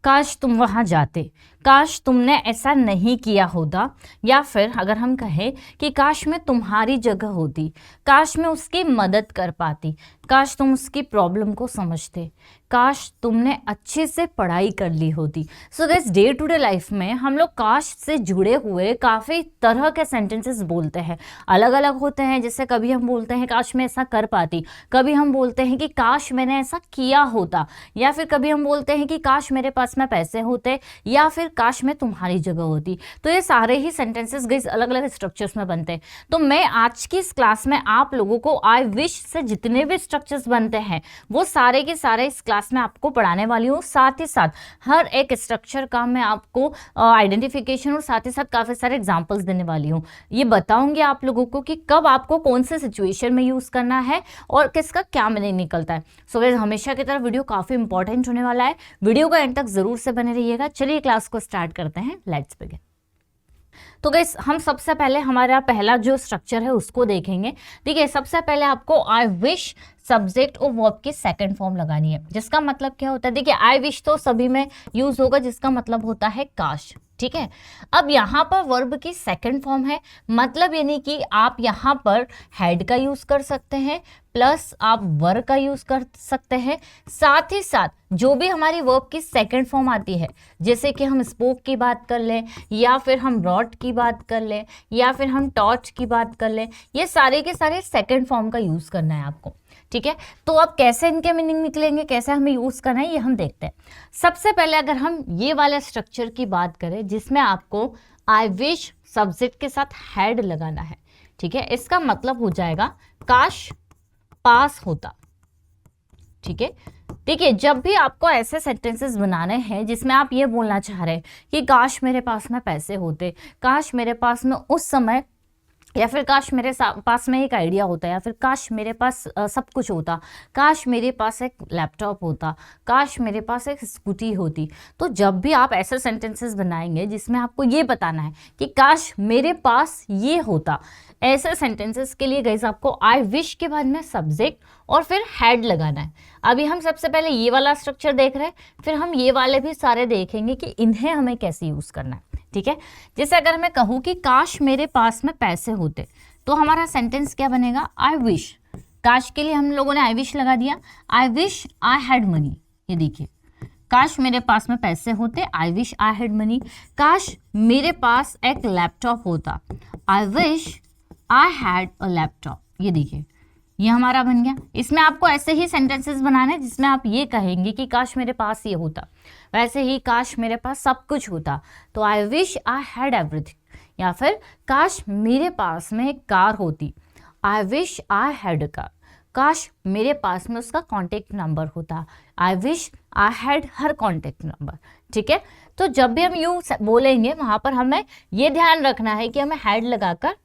काश तुम वहाँ जाते, काश तुमने ऐसा नहीं किया होता, या फिर अगर हम कहें कि काश मैं तुम्हारी जगह होती, काश मैं उसकी मदद कर पाती, काश तुम उसकी प्रॉब्लम को समझते, काश तुमने अच्छे से पढ़ाई कर ली होती। So guys, day to day life में हम लोग काश से जुड़े हुए काफ़ी तरह के सेंटेंसेस बोलते हैं, अलग अलग होते हैं। जैसे कभी हम बोलते हैं काश मैं ऐसा कर पाती, कभी हम बोलते हैं कि काश मैंने ऐसा किया होता, या फिर कभी हम बोलते हैं कि काश मेरे पास में पैसे होते, या फिर काश मैं तुम्हारी जगह होती। तो ये सारे ही सेंटेंसेस गाइस अलग अलग स्ट्रक्चर्स में बनते हैं। तो मैं आज की इस क्लास में आप लोगों को आई विश से जितने भी स्ट्रक्चर्स बनते हैं वो सारे के सारे इस क्लास में आपको पढ़ाने वाली हूँ। साथ ही साथ हर एक स्ट्रक्चर का मैं आपको आइडेंटिफिकेशन और साथ ही साथ काफ़ी सारे एग्जाम्पल्स देने वाली हूँ। ये बताऊंगी आप लोगों को कि कब आपको कौन से सिचुएशन में यूज़ करना है और किसका क्या मीनिंग निकलता है। सो गाइस, हमेशा की तरह वीडियो काफ़ी इंपॉर्टेंट होने वाला है, वीडियो का एंड तक जरूर से बने रहिएगा। चलिए क्लास को स्टार्ट करते हैं, लेट्स बिगिन। तो गाइस, हम सबसे पहले हमारा पहला जो स्ट्रक्चर है उसको देखेंगे। देखिए, सबसे पहले आपको आई विश सब्जेक्ट और वर्ब की सेकंड फॉर्म लगानी है, जिसका मतलब क्या होता है। देखिए, आई विश तो सभी में यूज होगा, जिसका मतलब होता है काश, ठीक है। अब यहाँ पर वर्ब की सेकंड फॉर्म है, मतलब यानी कि आप यहाँ पर हैड का यूज कर सकते हैं, प्लस आप वर का यूज कर सकते हैं। साथ ही साथ जो भी हमारी वर्ब की सेकंड फॉर्म आती है, जैसे कि हम स्पोक की बात कर लें, या फिर हम रॉट की बात कर लें, या फिर हम टॉट की बात कर लें, ये सारे के सारे सेकंड फॉर्म का यूज करना है आपको, ठीक है। तो अब कैसे इनके मीनिंग निकलेंगे, कैसे हमें यूज करना है, ये हम देखते हैं। सबसे पहले अगर हम ये वाले स्ट्रक्चर की बात करें जिसमें आपको आई विश सब्जेक्ट के साथ हैड लगाना है, ठीक है, इसका मतलब हो जाएगा काश पास होता, ठीक है। देखिए, जब भी आपको ऐसे सेंटेंसेस बनाने हैं जिसमें आप ये बोलना चाह रहे हैं कि काश मेरे पास में पैसे होते, काश मेरे पास में उस समय, या फिर काश मेरे पास में एक आइडिया होता, या फिर काश मेरे पास सब कुछ होता, काश मेरे पास एक लैपटॉप होता, काश मेरे पास एक स्कूटी होती। तो जब भी आप ऐसे सेंटेंसेस बनाएंगे जिसमें आपको ये बताना है कि काश मेरे पास ये होता, ऐसे सेंटेंसेस के लिए गाइस आपको आई विश के बाद में सब्जेक्ट और फिर हैड लगाना है। अभी हम सबसे पहले ये वाला स्ट्रक्चर देख रहे हैं, फिर हम ये वाले भी सारे देखेंगे कि इन्हें हमें कैसे यूज करना है, ठीक है। जैसे अगर मैं कहूँ कि काश मेरे पास में पैसे होते, तो हमारा सेंटेंस क्या बनेगा, आई विश। काश के लिए हम लोगों ने आई विश लगा दिया, आई विश आई हैड मनी। ये देखिए, काश मेरे पास में पैसे होते, आई विश आई हैड मनी। काश मेरे पास एक लैपटॉप होता, I wish I had a laptop. ये देखिए, ये हमारा बन गया। इसमें आपको ऐसे ही सेंटेंसेस बनाने हैं जिसमें आप ये कहेंगे कि काश मेरे पास ये होता, वैसे ही काश मेरे पास सब कुछ होता, तो आई विश आई हैड एवरीथिंग। या फिर काश मेरे पास में एक कार होती, I wish I had a car. काश मेरे पास में उसका कॉन्टेक्ट नंबर होता, I wish I had her contact number, ठीक है। तो जब भी हम यूँ बोलेंगे वहाँ पर हमें ये ध्यान रखना है कि हमें हैड लगाकर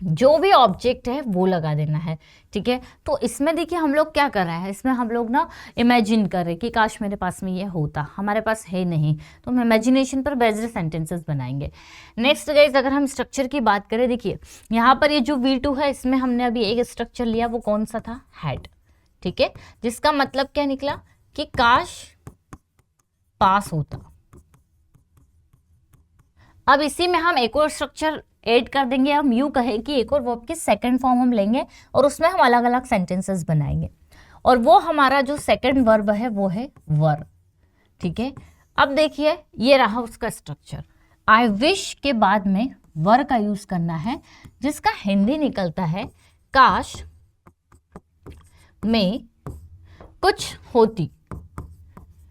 जो भी ऑब्जेक्ट है वो लगा देना है, ठीक है। तो इसमें देखिए हम लोग क्या कर रहे हैं, इसमें हम लोग ना इमेजिन कर रहे हैं कि काश मेरे पास में ये होता, हमारे पास है नहीं, तो हम इमेजिनेशन पर बेस्ड सेंटेंसेस बनाएंगे। नेक्स्ट गाइस, अगर हम स्ट्रक्चर की बात करें, देखिए यहाँ पर ये जो V2 है, इसमें हमने अभी एक स्ट्रक्चर लिया, वो कौन सा था, हैड, ठीक है, जिसका मतलब क्या निकला कि काश पास होता। अब इसी में हम एक और स्ट्रक्चर ऐड कर देंगे, हम यूँ कहें कि एक और वर्ब की सेकंड फॉर्म हम लेंगे और उसमें हम अलग अलग सेंटेंसेस बनाएंगे, और वो हमारा जो सेकंड वर्ब है वो है वर, ठीक है। अब देखिए, ये रहा उसका स्ट्रक्चर। आई विश के बाद में वर का यूज करना है, जिसका हिंदी निकलता है काश में कुछ होती।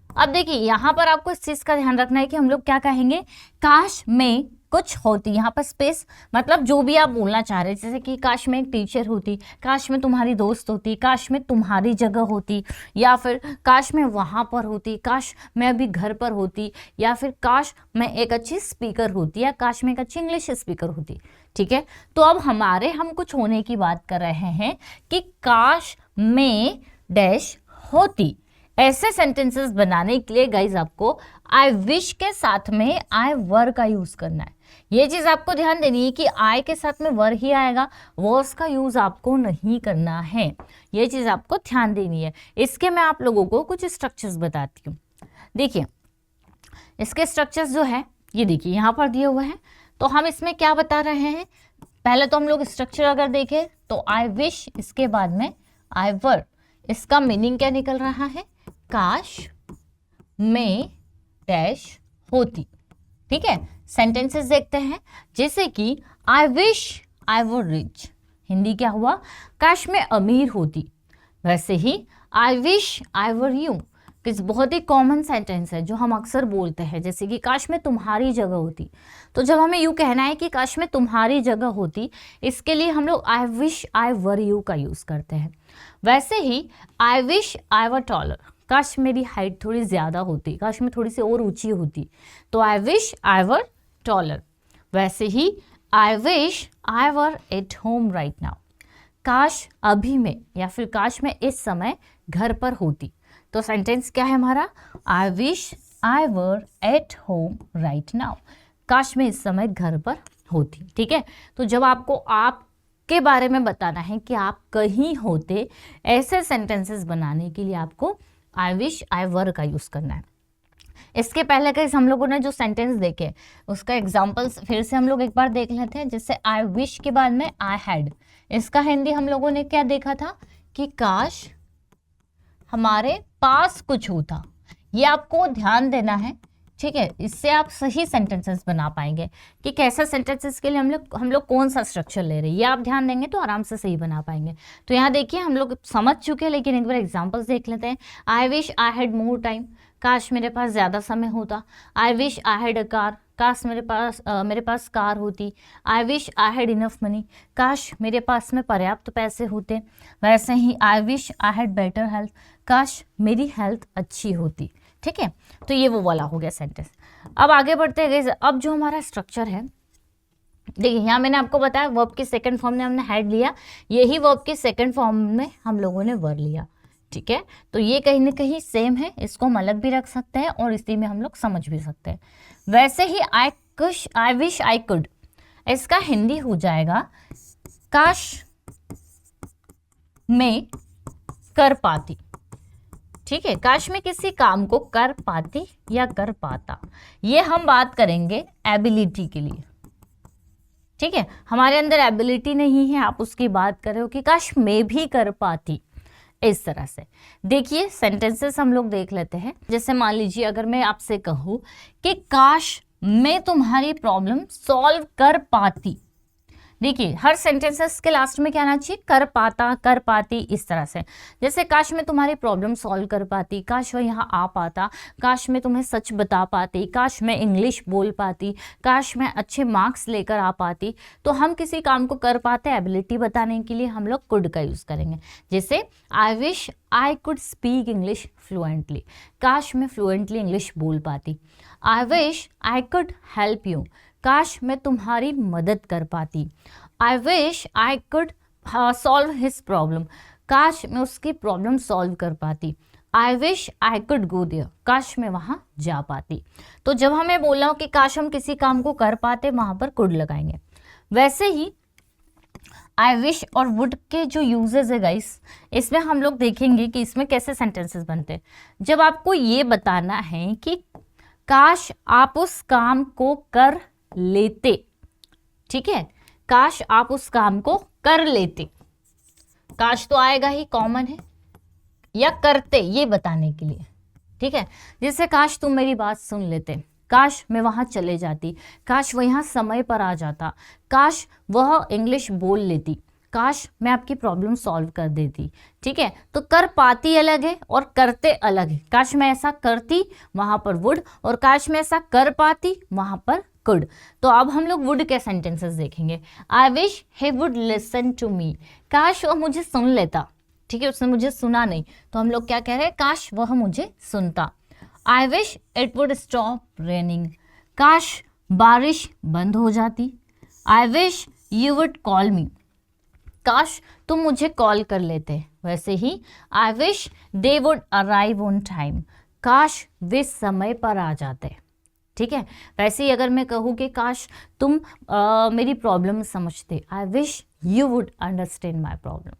अब देखिए, यहाँ पर आपको इस चीज का ध्यान रखना है कि हम लोग क्या कहेंगे, काश में कुछ होती, यहाँ पर स्पेस मतलब जो भी आप बोलना चाह रहे हैं, जैसे कि काश में एक टीचर होती, काश में तुम्हारी दोस्त होती, काश में तुम्हारी जगह होती, या फिर काश मैं वहाँ पर होती, काश मैं अभी घर पर होती, या फिर काश मैं एक अच्छी स्पीकर होती, या काश मैं एक अच्छी इंग्लिश स्पीकर होती, ठीक है। तो अब हम कुछ होने की बात कर रहे हैं कि काश में डैश होती। ऐसे सेंटेंसेस बनाने के लिए गाइज आपको आई विश के साथ में आई वर का यूज करना है। ये चीज आपको ध्यान देनी है कि आई के साथ में वर ही आएगा, वर्स का यूज आपको नहीं करना है, ये चीज आपको ध्यान देनी है। इसके मैं आप लोगों को कुछ स्ट्रक्चर्स बताती हूँ। देखिए, इसके स्ट्रक्चर्स जो है ये देखिए यहाँ पर दिए हुए हैं। तो हम इसमें क्या बता रहे हैं, पहले तो हम लोग स्ट्रक्चर अगर देखें तो आई विश, इसके बाद में आई वर, इसका मीनिंग क्या निकल रहा है, काश में डैश होती। ठीक है, सेंटेंसेस देखते हैं, जैसे कि आई wish I were rich, Hindi क्या हुआ, काश में अमीर होती। वैसे ही I wish I were you, किस बहुत ही कॉमन सेंटेंस है जो हम अक्सर बोलते हैं, जैसे कि काश में तुम्हारी जगह होती। तो जब हमें यू कहना है कि काश में तुम्हारी जगह होती, इसके लिए हम लोग आई विश आई वर यू का यूज करते हैं। वैसे ही I wish I were taller, काश मेरी हाइट थोड़ी ज्यादा होती, काश मैं थोड़ी सी और ऊंची होती, तो आई विश आई वर टॉलर। वैसे ही I wish I were at home right now, काश अभी मैं या फिर काश मैं इस समय घर पर होती। तो सेंटेंस क्या है हमारा, आई wish I were at home right now, काश मैं इस समय घर पर होती। ठीक है, तो जब आपको आपके बारे में बताना है कि आप कहीं होते, ऐसे सेंटेंसेस बनाने के लिए आपको आई विश आई वर का यूज करना है। इसके पहले के हम लोगों ने जो सेंटेंस देखे उसका एग्जाम्पल्स फिर से हम लोग एक बार देख लेते हैं। जैसे आई विश के बाद में आई हैड, इसका हिंदी हम लोगों ने क्या देखा था कि काश हमारे पास कुछ होता। ये आपको ध्यान देना है, ठीक है, इससे आप सही सेंटेंसेस बना पाएंगे कि कैसा सेंटेंसेस के लिए हम लोग कौन सा स्ट्रक्चर ले रहे हैं। ये आप ध्यान देंगे तो आराम से सही बना पाएंगे। तो यहाँ देखिए हम लोग समझ चुके हैं, लेकिन एक बार एग्जांपल्स देख लेते हैं। I wish I had more time, काश मेरे पास ज़्यादा समय होता। I wish I had a car, काश मेरे पास कार होती। I wish I had enough money, काश मेरे पास में पर्याप्त पैसे होते। वैसे ही I wish I had better health, काश मेरी हेल्थ अच्छी होती। ठीक है, तो ये वो वाला हो गया सेंटेंस। अब आगे बढ़ते गए। अब जो हमारा स्ट्रक्चर है, देखिए यहाँ मैंने आपको बताया वर्ब के सेकंड फॉर्म में हमने हैड लिया, यही वर्ब के सेकंड फॉर्म में हम लोगों ने वर लिया। ठीक है, तो ये कहीं ना कहीं सेम है, इसको हम अलग भी रख सकते हैं और इसी में हम लोग समझ भी सकते हैं। वैसे ही आई विश आई कुड, इसका हिंदी हो जाएगा काश मैं कर पाती। ठीक है, काश मैं किसी काम को कर पाती या कर पाता। ये हम बात करेंगे एबिलिटी के लिए। ठीक है, हमारे अंदर एबिलिटी नहीं है, आप उसकी बात कर रहे हो कि काश मैं भी कर पाती। इस तरह से देखिए सेंटेंसेस हम लोग देख लेते हैं। जैसे मान लीजिए अगर मैं आपसे कहूँ कि काश मैं तुम्हारी प्रॉब्लम सॉल्व कर पाती, देखिए हर सेंटेंसेस के लास्ट में क्या आना चाहिए, कर पाता, कर पाती, इस तरह से। जैसे काश मैं तुम्हारी प्रॉब्लम सॉल्व कर पाती, काश वह यहाँ आ पाता, काश मैं तुम्हें सच बता पाती, काश मैं इंग्लिश बोल पाती, काश मैं अच्छे मार्क्स लेकर आ पाती। तो हम किसी काम को कर पाते एबिलिटी बताने के लिए हम लोग कुड का यूज़ करेंगे। जैसे I wish I could speak English fluently, काश मैं फ्लुएंटली इंग्लिश बोल पाती। I wish I could help you, काश मैं तुम्हारी मदद कर पाती। I wish I could solve his problem, काश मैं उसकी प्रॉब्लम सॉल्व कर पाती। I wish I could go there, काश मैं वहाँ जा पाती। तो जब हमें बोला हो कि काश हम किसी काम को कर पाते, वहाँ पर कुड लगाएंगे। वैसे ही आई विश और वुड के जो यूजेस है गाइस, इसमें हम लोग देखेंगे कि इसमें कैसे सेंटेंसेस बनते हैं। जब आपको ये बताना है कि काश आप उस काम को कर लेते, ठीक है, काश आप उस काम को कर लेते, काश तो आएगा ही, कॉमन है, या करते, ये बताने के लिए। ठीक है, जैसे काश तुम मेरी बात सुन लेते, काश मैं वहां चले जाती, काश वह यहाँ समय पर आ जाता, काश वह इंग्लिश बोल लेती, काश मैं आपकी प्रॉब्लम सॉल्व कर देती। ठीक है, तो कर पाती अलग है और करते अलग है। काश मैं ऐसा करती, वहां पर वुड, और काश मैं ऐसा कर पाती, वहां पर कुड। तो अब हम लोग वुड के सेंटेंसेस देखेंगे। I wish he would listen to me, काश वह मुझे सुन लेता। ठीक है, उसने मुझे सुना नहीं, तो हम लोग क्या कह रहे हैं, काश वह मुझे सुनता। I wish it would stop raining, काश बारिश बंद हो जाती। I wish you would call me, काश तुम मुझे कॉल कर लेते। वैसे ही I wish they would arrive on time, काश वे समय पर आ जाते। ठीक है, वैसे ही अगर मैं कहूँ कि काश तुम मेरी प्रॉब्लम समझते, आई wish you would understand my problem,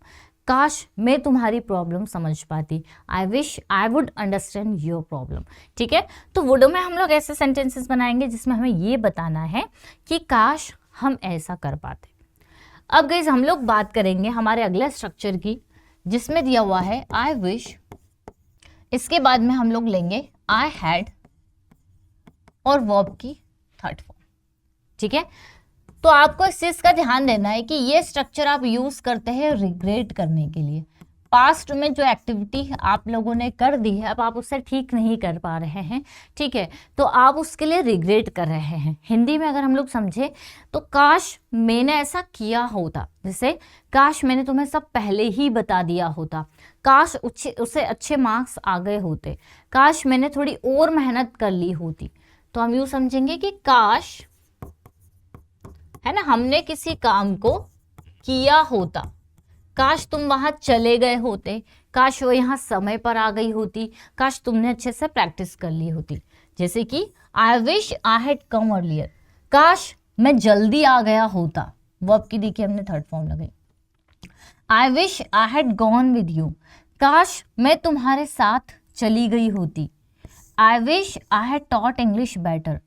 काश मैं तुम्हारी प्रॉब्लम समझ पाती, I wish I would understand your problem. ठीक है, तो वुड में हम लोग ऐसे सेंटेंसेस बनाएंगे जिसमें हमें ये बताना है कि काश हम ऐसा कर पाते। अब गाइस हम लोग बात करेंगे हमारे अगले स्ट्रक्चर की, जिसमें दिया हुआ है आई विश, इसके बाद में हम लोग लेंगे आई हैड और वर्ब की थर्ड फॉर्म। ठीक है, तो आपको इस चीज का ध्यान देना है कि ये स्ट्रक्चर आप यूज करते हैं रिग्रेट करने के लिए। पास्ट में जो एक्टिविटी आप लोगों ने कर दी है, अब आप उससे ठीक नहीं कर पा रहे हैं, ठीक है, तो आप उसके लिए रिग्रेट कर रहे हैं। हिंदी में अगर हम लोग समझे तो काश मैंने ऐसा किया होता, जैसे काश मैंने तुम्हें सब पहले ही बता दिया होता, काश उसे अच्छे मार्क्स आ गए होते, काश मैंने थोड़ी और मेहनत कर ली होती। तो हम यूँ समझेंगे कि काश, है ना, हमने किसी काम को किया होता, काश तुम वहां चले गए होते, काश वो यहाँ समय पर आ गई होती, काश तुमने अच्छे से प्रैक्टिस कर ली होती। जैसे कि आई wish I had come earlier, काश मैं जल्दी आ गया होता, वर्ब की देखिए हमने थर्ड फॉर्म लगाई। आई wish I had gone with you, काश मैं तुम्हारे साथ चली गई होती। I wish I had taught English better,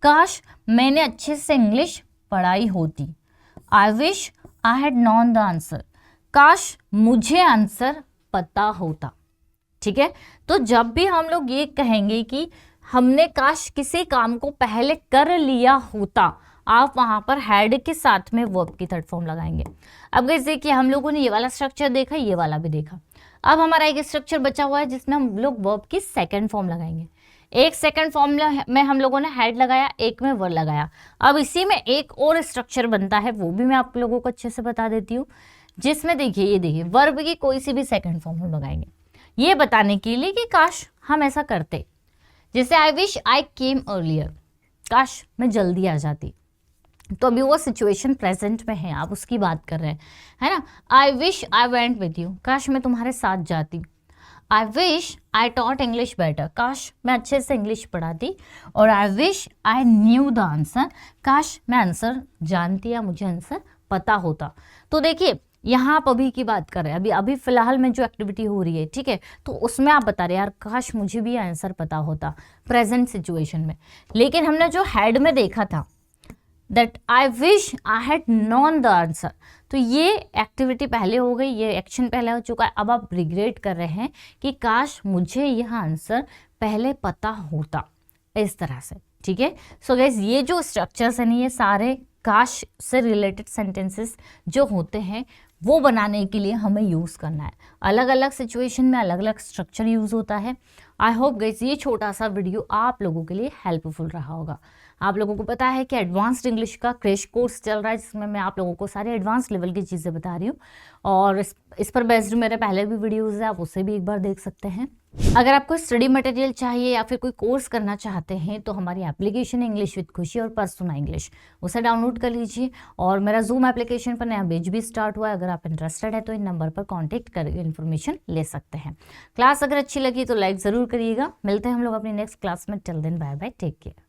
काश मैंने अच्छे से इंग्लिश पढ़ाई होती। I wish I had known the answer, काश मुझे आंसर पता होता। ठीक है, तो जब भी हम लोग ये कहेंगे कि हमने काश किसी काम को पहले कर लिया होता, आप वहां पर हैड के साथ में वर्ब की थर्ड फॉर्म लगाएंगे। अब गाइस देखिए हम लोगों ने ये वाला स्ट्रक्चर देखा, ये वाला भी देखा। अब हमारा एक स्ट्रक्चर बचा हुआ है जिसमें हम लोग वर्ब की सेकेंड फॉर्म लगाएंगे। एक सेकंड फॉर्म में हम लोगों ने हैड लगाया, एक में वर लगाया। अब इसी में एक और स्ट्रक्चर बनता है, वो भी मैं आप लोगों को अच्छे से बता देती हूँ, जिसमें देखिए ये देखिए वर्ब की कोई सी भी सेकंड फॉर्म हम लगाएंगे, ये बताने के लिए कि काश हम ऐसा करते। जैसे I wish I came earlier, काश मैं जल्दी आ जाती। तो अभी वो सिचुएशन प्रेजेंट में है, आप उसकी बात कर रहे हैं, है ना। आई wish I went with you, काश मैं तुम्हारे साथ जाती। I wish I taught English better, काश मैं अच्छे से इंग्लिश पढ़ाती। और आई wish I knew the answer, काश मैं आंसर जानती या मुझे आंसर पता होता। तो देखिए यहाँ आप अभी की बात कर रहे हैं, अभी फिलहाल में जो एक्टिविटी हो रही है, ठीक है, तो उसमें आप बता रहे हैं यार काश मुझे भी आंसर पता होता, प्रेजेंट सिचुएशन में। लेकिन हमने जो हैड में देखा था that I wish I had known the answer, तो ये एक्टिविटी पहले हो गई, ये एक्शन पहले हो चुका है। अब आप रिग्रेट कर रहे हैं कि काश मुझे यह आंसर पहले पता होता, इस तरह से। ठीक है, सो गाइस ये जो स्ट्रक्चर्स हैं, ये सारे काश से रिलेटेड सेंटेंसेस जो होते हैं वो बनाने के लिए हमें यूज़ करना है। अलग अलग सिचुएशन में अलग अलग स्ट्रक्चर यूज़ होता है। आई होप गाइस ये छोटा सा वीडियो आप लोगों के लिए हेल्पफुल रहा होगा। आप लोगों को पता है कि एडवांस्ड इंग्लिश का क्रैश कोर्स चल रहा है, जिसमें मैं आप लोगों को सारे एडवांस लेवल की चीज़ें बता रही हूँ, और इस पर बेस्ड मेरे पहले भी वीडियोज़ है, आप उसे भी एक बार देख सकते हैं। अगर आपको स्टडी मटेरियल चाहिए या फिर कोई कोर्स करना चाहते हैं तो हमारी एप्लीकेशन इंग्लिश विद खुशी और पर्सोना इंग्लिश, उसे डाउनलोड कर लीजिए। और मेरा जूम एप्लीकेशन पर नया बैच भी स्टार्ट हुआ है, अगर आप इंटरेस्टेड है तो इन नंबर पर कॉन्टेक्ट करके इन्फॉर्मेशन ले सकते हैं। क्लास अगर अच्छी लगी तो लाइक ज़रूर करिएगा। मिलते हैं हम लोग अपनी नेक्स्ट क्लास में, till then bye bye, take care.